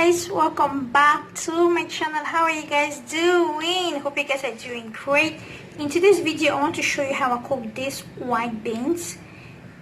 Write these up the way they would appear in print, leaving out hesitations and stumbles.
guys, welcome back to my channel. How are you guys doing? Hope you guys are doing great. In today's video I want to show you how I cook these white beans.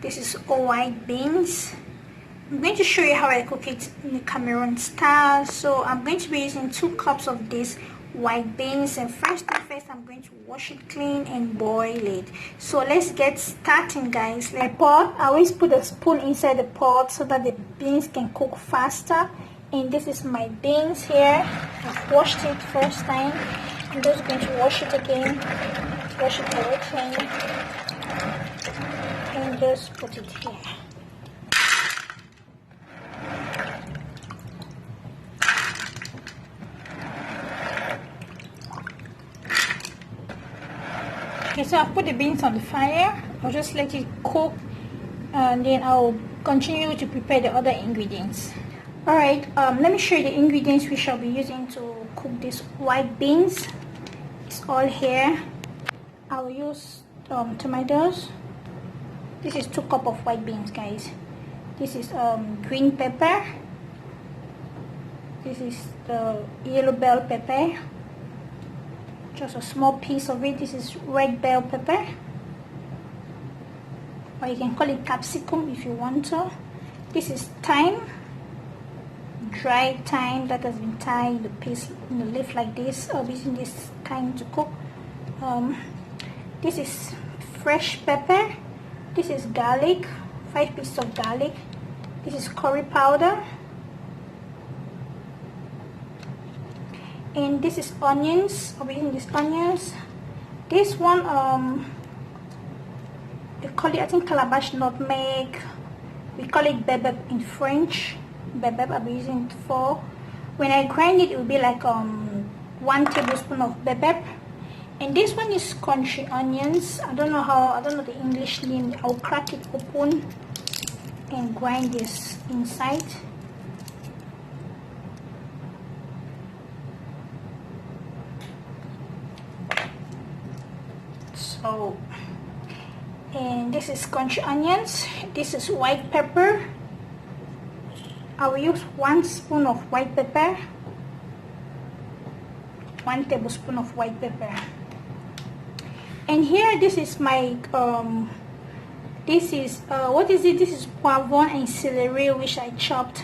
This is all white beans. I'm going to show you how I cook it in the Cameroon style. So I'm going to be using 2 cups of this white beans, and first I'm going to wash it clean and boil it. So let's get starting, guys. I always put a spoon inside the pot so that the beans can cook faster. And this is my beans here. I've washed it first time. I'm just going to wash it again, wash it again, and just put it here. Okay, so I've put the beans on the fire. I'll just let it cook, and then I'll continue to prepare the other ingredients. Alright, let me show you the ingredients we shall be using to cook these white beans. It's all here. I will use tomatoes. This is 2 cups of white beans, guys. This is green pepper. This is the yellow bell pepper. Just a small piece of it. This is red bell pepper, or you can call it capsicum if you want to. This is thyme, dried thyme that has been tied in the piece in the leaf like this. I'll be using this kind to cook. This is fresh pepper. This is garlic, 5 pieces of garlic. This is curry powder. And this is onions. I'll be using these onions. This one, they call it, I think, calabash nutmeg. We call it bebeb in French. Bebeb, I'll be using it for. When I grind it, it will be like 1 tablespoon of bebeb. And this one is crunchy onions. I don't know the English name. I'll crack it open and grind this inside. So, and this is crunchy onions. This is white pepper. I will use 1 spoon of white pepper, 1 tablespoon of white pepper. And here, this is my this is what is it? This is poivron and celery, which I chopped.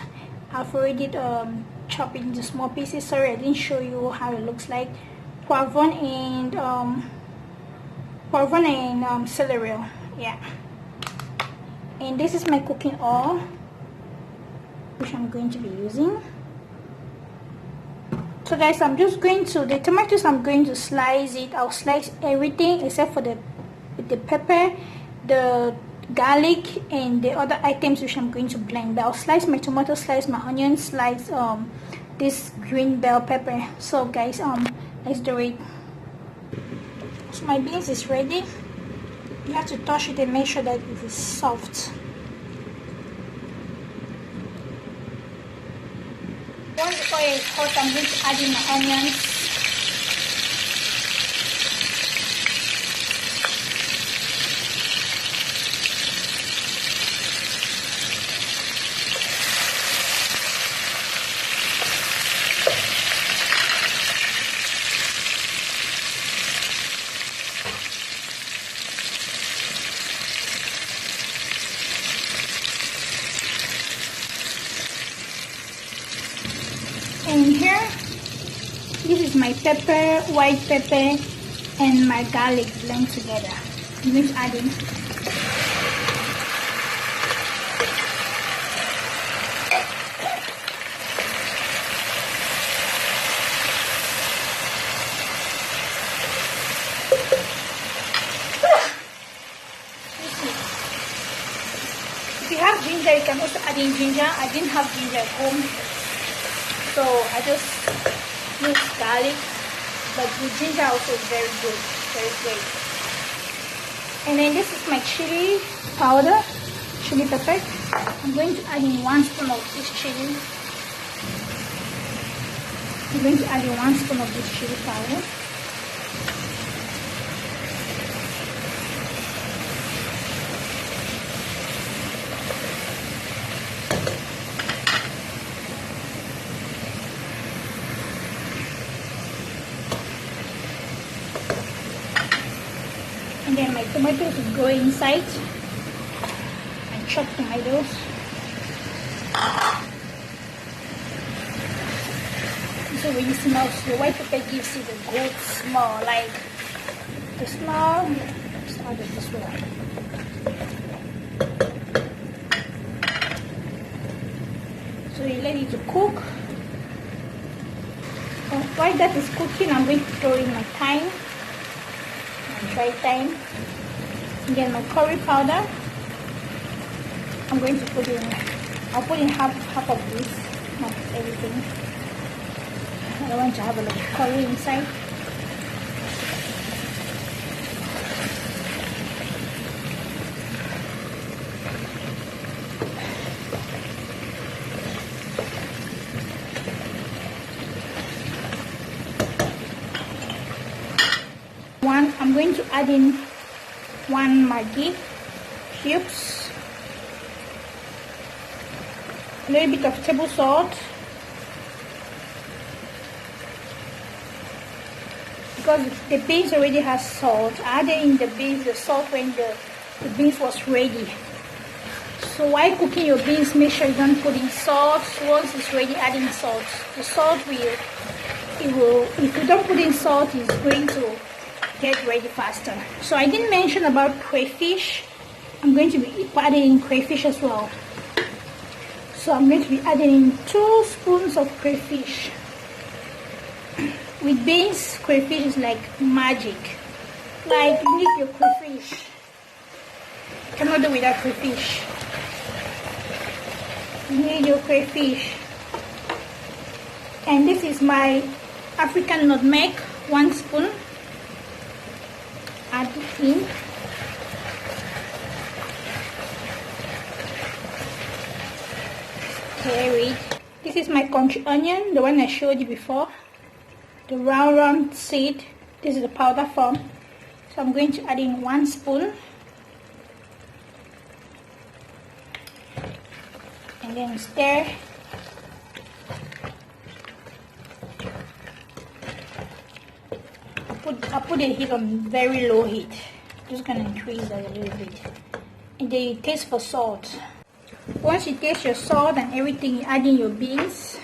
I've already chopped it into small pieces. Sorry, I didn't show you how it looks like. Poivron and celery, yeah. And this is my cooking oil, which I'm going to be using. So guys, I'm just going to, the tomatoes, I'm going to slice it. I'll slice everything except for the pepper, the garlic, and the other items which I'm going to blend. But I'll slice my tomato, slice my onion, slice this green bell pepper. So guys, let's do it. So my beans is ready. You have to touch it and make sure that it is soft. Once the oil is hot, I'm going to add in my onions. And here, this is my pepper, white pepper, and my garlic blend together. I'm going to add in. If you have ginger, you can also add in ginger. I didn't have ginger at home, so I just use garlic, but the ginger also is very good, very great. And then this is my chili powder, chili pepper. I'm going to add in 1 spoon of this chili. I'm going to add in 1 spoon of this chili powder. And then my tomatoes will go inside. My chopped tomatoes. This already smells. The white pepper gives it a good smell, like the smell. Let's add it this way. So you let it to cook. While that is cooking, I'm going to throw in my thyme, my dry thyme, and then my curry powder. I'm going to put in, I'll put in half of this, not everything. I don't want to have a lot of curry inside. I'm going to add in 1 Maggi cubes, a little bit of table salt, because the beans already has salt. I added in the salt when the beans was ready. So while cooking your beans, make sure you don't put in salt. Once it's ready, adding salt. The salt if you don't put in salt, it's going to get ready faster. So I didn't mention about crayfish. I'm going to be adding in crayfish as well. So I'm going to be adding in 2 spoons of crayfish. With beans, crayfish is like magic. Like, you need your crayfish. You cannot do without crayfish. You need your crayfish. And this is my African nutmeg, 1 spoon. Add it in. Carry. This is my country onion, the one I showed you before. The round seed. This is the powder form. So I'm going to add in 1 spoon. And then stir. I put the heat on very low heat. Just gonna increase that a little bit. And then you taste for salt. Once you taste your salt and everything, you add in your beans.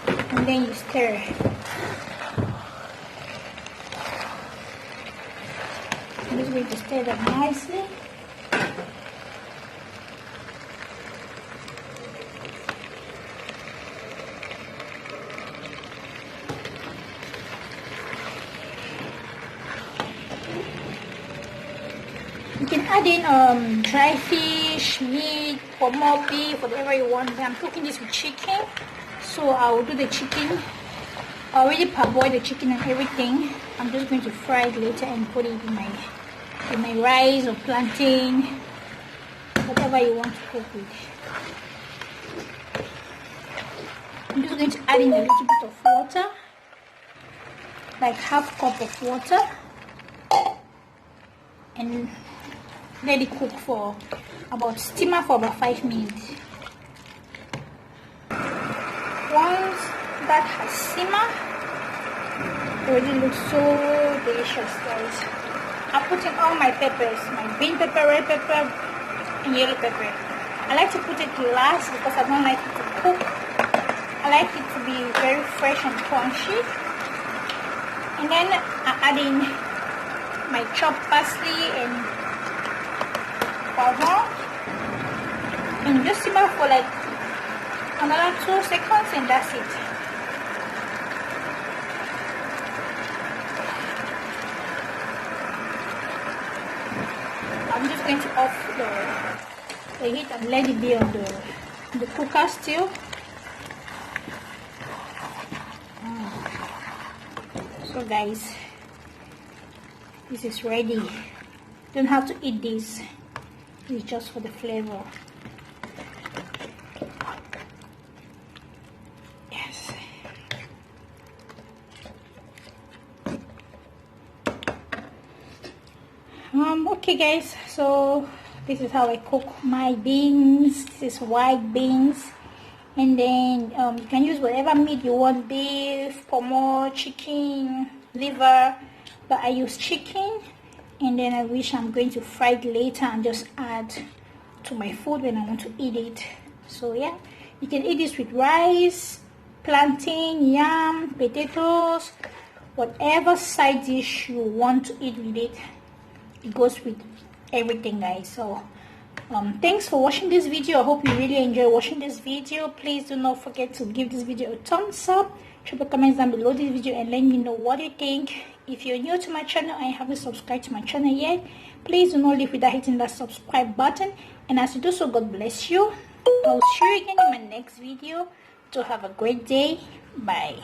And then you stir. I'm just going to stir that nicely. You can add in dry fish, meat, or more beef, whatever you want. I'm cooking this with chicken, so I will do the chicken. I already parboiled the chicken and everything. I'm just going to fry it later and put it in my rice or plantain, whatever you want to cook with. I'm just going to add in a little bit of water, like half cup of water, and let it cook for steamer for about 5 minutes. Once that has simmered, it already looks so delicious, guys. I put in all my peppers, my green pepper, red pepper, and yellow pepper. I like to put it last because I don't like it to cook. I like it to be very fresh and crunchy. And then I add in my chopped parsley and powder, and just simmer for like another 2 seconds, and that's it. I'm just going to off the heat and let it be on the cooker still. So guys, this is ready. You don't have to eat this. It's just for the flavor. Yes. Okay guys, so this is how I cook my beans. This is white beans. And then you can use whatever meat you want, beef, pomo, chicken, liver, but I use chicken, and then I wish I'm going to fry it later and just add to my food when I want to eat it. So yeah, you can eat this with rice, plantain, yam, potatoes, whatever side dish you want to eat with it. It goes with everything, guys. So thanks for watching this video. I hope you really enjoy watching this video. Please do not forget to give this video a thumbs up. Drop a comment down below this video and let me know what you think. If you're new to my channel and you haven't subscribed to my channel yet, please do not leave without hitting that subscribe button. And as you do so, God bless you. I'll see you again in my next video. So have a great day. Bye.